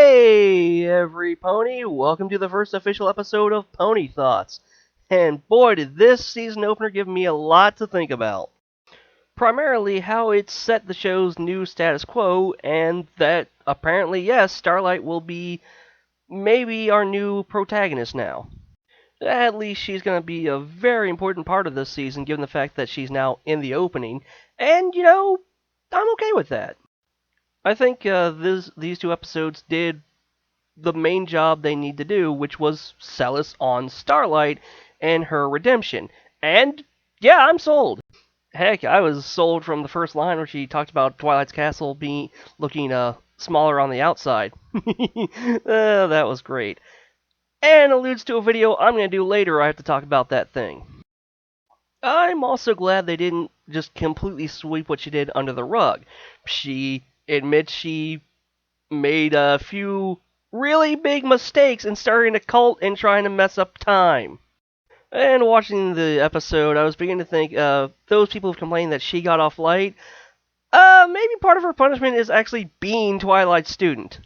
Hey, every pony! Welcome to the first official episode of Pony Thoughts. And boy, did this season opener give me a lot to think about. Primarily, how it set the show's new status quo, and that apparently, yes, Starlight will be maybe our new protagonist now. At least she's going to be a very important part of this season, given the fact that she's now in the opening. And, I'm okay with that. I think these two episodes did the main job they need to do, which was sell us on Starlight and her redemption. And yeah, I'm sold. Heck, I was sold from the first line where she talked about Twilight's castle being looking smaller on the outside. That was great. And alludes to a video I'm going to do later. I have to talk about that thing. I'm also glad they didn't just completely sweep what she did under the rug. She admits she made a few really big mistakes in starting a cult and trying to mess up time. And watching the episode, I was beginning to think, those people who complained that she got off light, maybe part of her punishment is actually being Twilight's student.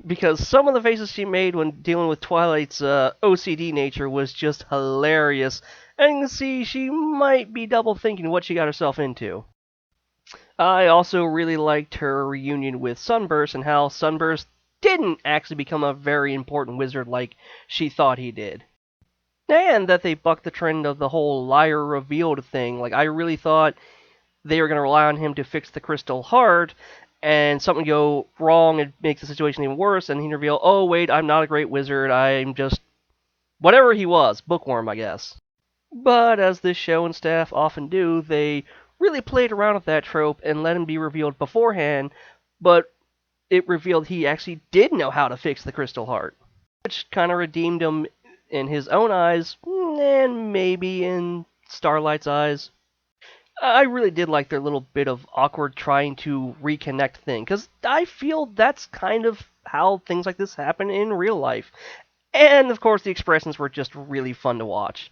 Because some of the faces she made when dealing with Twilight's OCD nature was just hilarious, and you can see she might be double thinking what she got herself into. I also really liked her reunion with Sunburst and how Sunburst didn't actually become a very important wizard like she thought he did. And that they bucked the trend of the whole liar revealed thing. Like, I really thought they were going to rely on him to fix the crystal heart, and something go wrong and make the situation even worse, and he'd reveal, oh, wait, I'm not a great wizard, I'm just whatever he was, bookworm, I guess. But as this show and staff often do, they really played around with that trope and let him be revealed beforehand, but it revealed he actually did know how to fix the crystal heart, which kind of redeemed him in his own eyes, and maybe in Starlight's eyes. I really did like their little bit of awkward trying to reconnect thing, because I feel that's kind of how things like this happen in real life. And of course, the expressions were just really fun to watch.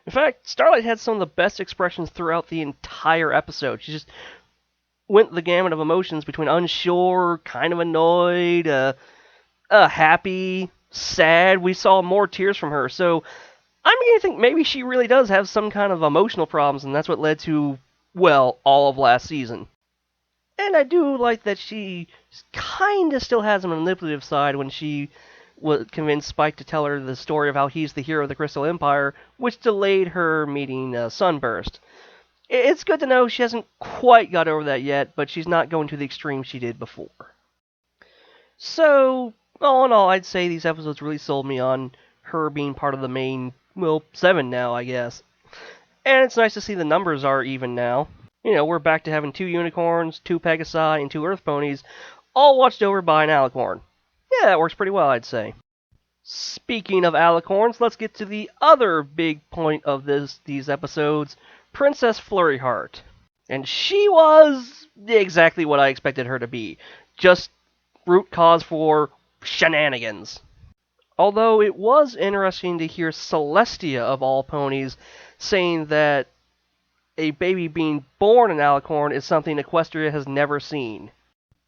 In fact, Starlight had some of the best expressions throughout the entire episode. She just went the gamut of emotions between unsure, kind of annoyed, happy, sad. We saw more tears from her, so I'm beginning to think maybe she really does have some kind of emotional problems, and that's what led to, well, all of last season. And I do like that she kind of still has a manipulative side when she convinced Spike to tell her the story of how he's the hero of the Crystal Empire, which delayed her meeting Sunburst. It's good to know she hasn't quite got over that yet, but she's not going to the extreme she did before. So, all in all, I'd say these episodes really sold me on her being part of the main, well, 7 now, I guess. And it's nice to see the numbers are even now. You know, we're back to having 2 unicorns, 2 Pegasi, and 2 Earth ponies, all watched over by an alicorn. Yeah, that works pretty well, I'd say. Speaking of alicorns, let's get to the other big point of these episodes, Princess Flurryheart. And she was exactly what I expected her to be. Just root cause for shenanigans. Although it was interesting to hear Celestia, of all ponies, saying that a baby being born an alicorn is something Equestria has never seen.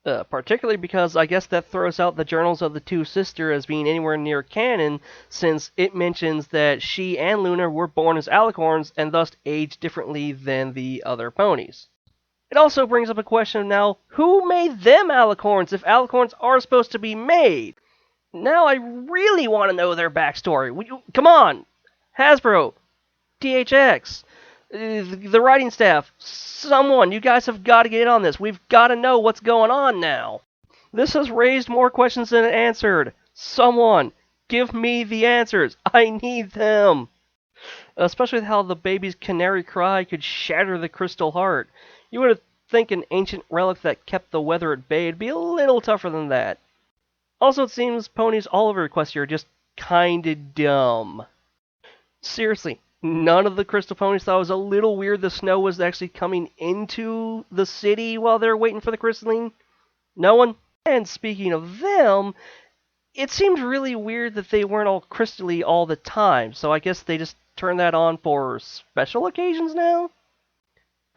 Particularly because I guess that throws out the journals of the two sisters as being anywhere near canon, since it mentions that she and Luna were born as alicorns and thus aged differently than the other ponies. It also brings up a question of now, who made them alicorns if alicorns are supposed to be made? Now I really want to know their backstory. Come on! Hasbro! THX! The writing staff! Someone! You guys have got to get in on this. We've got to know what's going on now. This has raised more questions than it answered. Someone! Give me the answers. I need them! Especially with how the baby's canary cry could shatter the crystal heart. You would think an ancient relic that kept the weather at bay would be a little tougher than that. Also, it seems ponies all over Equestria are just kinda dumb. Seriously, none of the Crystal Ponies thought it was a little weird the snow was actually coming into the city while they're waiting for the crystalline? No one? And speaking of them, it seemed really weird that they weren't all crystally all the time, so I guess they just turned that on for special occasions now?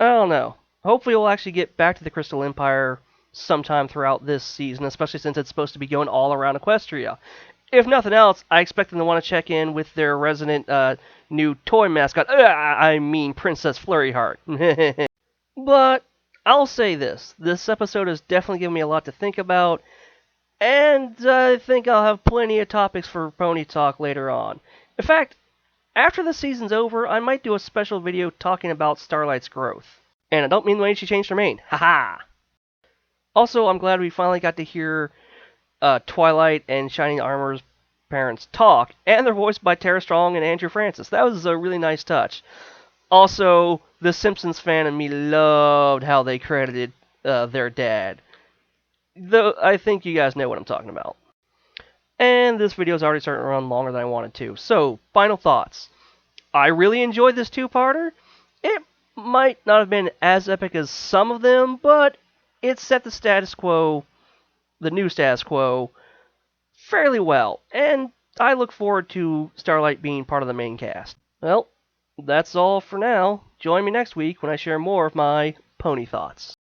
I don't know. Hopefully we'll actually get back to the Crystal Empire sometime throughout this season, especially since it's supposed to be going all around Equestria. If nothing else, I expect them to want to check in with their resident new toy mascot. I mean Princess Flurryheart. But I'll say this. This episode has definitely given me a lot to think about, and I think I'll have plenty of topics for Pony Talk later on. In fact, after the season's over, I might do a special video talking about Starlight's growth. And I don't mean the way she changed her mane. Haha! Also, I'm glad we finally got to hear Twilight and Shining Armor's parents talk, and they're voiced by Tara Strong and Andrew Francis. That was a really nice touch. Also, the Simpsons fan in me loved how they credited their dad. Though I think you guys know what I'm talking about. And this video's already starting to run longer than I wanted to. So, final thoughts. I really enjoyed this two-parter. It might not have been as epic as some of them, but it set the status quo, the new status quo, fairly well. And I look forward to Starlight being part of the main cast. Well, that's all for now. Join me next week when I share more of my pony thoughts.